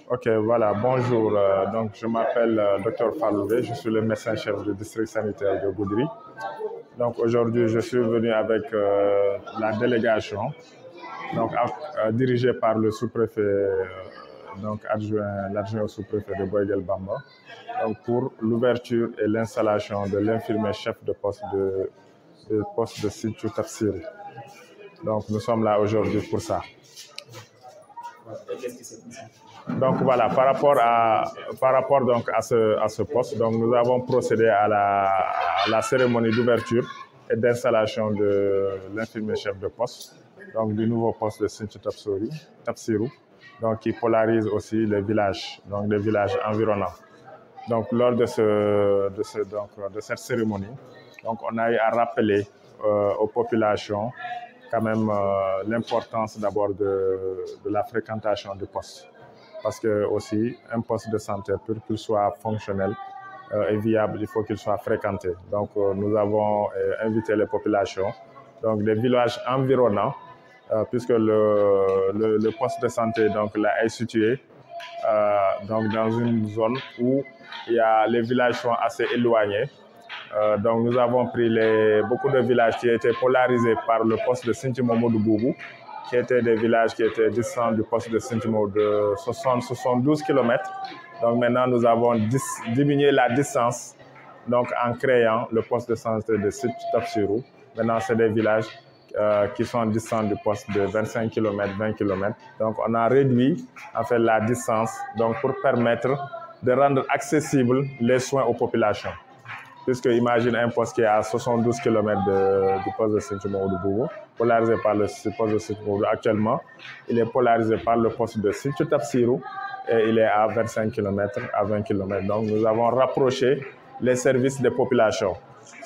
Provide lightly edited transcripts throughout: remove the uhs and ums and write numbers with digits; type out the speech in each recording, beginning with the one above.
Ok, voilà, bonjour. Donc, je m'appelle Dr Falouvé, je suis le médecin-chef du district sanitaire de Goudiri. Donc, aujourd'hui, je suis venu avec la délégation, donc, dirigée par le sous-préfet, l'adjoint au sous-préfet de Boyguel Bamba, donc pour l'ouverture et l'installation de l'infirmier chef de poste de Sinthiou Tafsiri. Donc, nous sommes là aujourd'hui pour ça. Donc voilà, par rapport donc à ce poste, donc nous avons procédé à la cérémonie d'ouverture et d'installation de l'infirmier chef de poste, donc du nouveau poste de Sinthiou Tafsirou, donc qui polarise aussi les villages, donc les villages environnants. Donc lors de cette cérémonie, donc on a eu à rappeler aux populations quand même l'importance d'abord de la fréquentation du poste. Parce que aussi, un poste de santé, pour qu'il soit fonctionnel et viable, il faut qu'il soit fréquenté. Donc, nous avons invité les populations, donc des villages environnants, puisque le poste de santé donc, là, est situé donc, dans une zone où les villages sont assez éloignés. Donc, nous avons pris beaucoup de villages qui étaient polarisés par le poste de Sinthiou Momodou Boubou, qui étaient des villages qui étaient distants du poste de Sinthiou de 72 km. Donc maintenant, nous avons diminué la distance donc, en créant le poste de santé de Sinthiou Tafsirou. Maintenant, c'est des villages qui sont distants du poste de 25 km, 20 km. Donc on a réduit en fait, la distance donc, pour permettre de rendre accessibles les soins aux populations. Puisque imagine un poste qui est à 72 km du poste de Sinthiou Momodou Boubou, polarisé par le poste de Sinthiou Momodou. Actuellement, il est polarisé par le poste de Sinthiou Tafsirou et il est à 25 km, à 20 km. Donc nous avons rapproché les services des populations.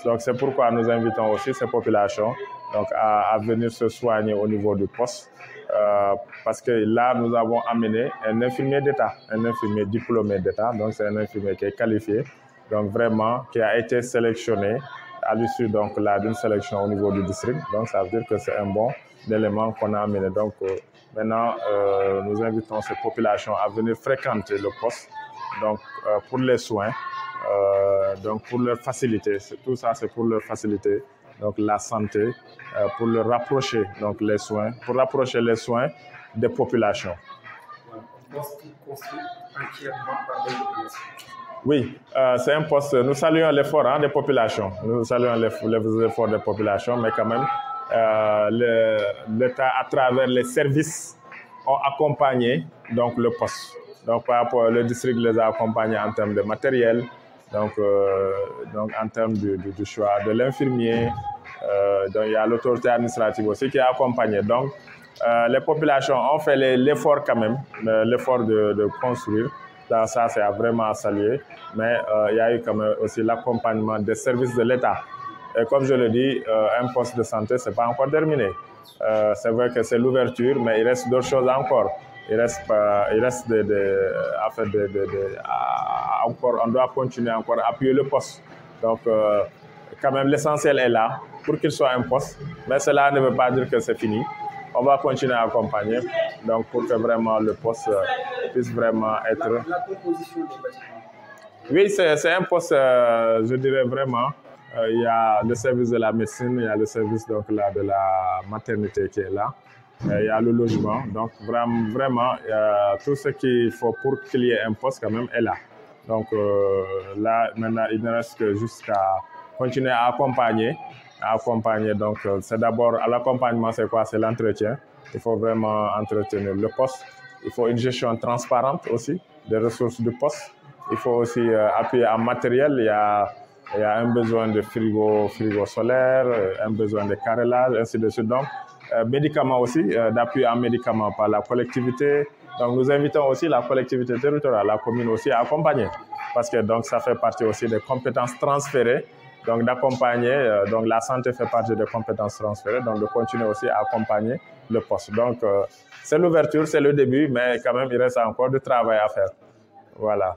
Donc c'est pourquoi nous invitons aussi ces populations donc, à venir se soigner au niveau du poste. Parce que là, nous avons amené un infirmier d'État, un infirmier diplômé d'État. Donc c'est un infirmier qui est qualifié. Donc vraiment, qui a été sélectionné à l'issue d'une sélection au niveau du district. Donc ça veut dire que c'est un bon élément qu'on a amené. Donc maintenant, nous invitons ces populations à venir fréquenter le poste donc, pour les soins, donc pour leur faciliter. Tout ça, c'est pour leur faciliter donc, la santé, pour leur rapprocher donc, les soins, pour rapprocher les soins des populations. Un poste construit entièrement par les populations. Oui, c'est un poste. Nous saluons l'effort des populations. Nous saluons les efforts des populations, mais quand même, l'État, à travers les services, ont accompagné donc, le poste. Donc, par rapport, le district les a accompagnés en termes de matériel, donc en termes du choix de l'infirmier. Donc, il y a l'autorité administrative aussi qui a accompagné. Donc, les populations ont fait l'effort quand même, l'effort de construire. Donc, ça, c'est vraiment à saluer. Mais il y a eu quand même aussi l'accompagnement des services de l'État. Et comme je le dis, un poste de santé, ce n'est pas encore terminé. C'est vrai que c'est l'ouverture, mais il reste d'autres choses encore. Il reste encore, on doit continuer encore à appuyer le poste. Donc, quand même, l'essentiel est là pour qu'il soit un poste. Mais cela ne veut pas dire que c'est fini. On va continuer à accompagner, donc pour que vraiment le poste puisse vraiment être... La composition des bâtiments. Oui, c'est un poste, je dirais vraiment, il y a le service de la médecine, il y a le service donc, là, de la maternité qui est là, il y a le logement, donc vraiment tout ce qu'il faut pour qu'il y ait un poste quand même est là. Donc là, maintenant, il ne reste que jusqu'à continuer à accompagner. Donc c'est d'abord, à l'accompagnement, c'est quoi? C'est l'entretien. Il faut vraiment entretenir le poste. Il faut une gestion transparente aussi des ressources du poste. Il faut aussi appuyer en matériel. Il y a un besoin de frigo solaire, un besoin de carrelage, ainsi de suite. Donc, médicaments aussi, d'appui en médicaments par la collectivité. Donc, nous invitons aussi la collectivité territoriale, la commune aussi à accompagner. Parce que donc, ça fait partie aussi des compétences transférées. Donc, d'accompagner, donc la santé fait partie des compétences transférées, donc de continuer aussi à accompagner le poste. Donc, c'est l'ouverture, c'est le début, mais quand même, il reste encore du travail à faire. Voilà.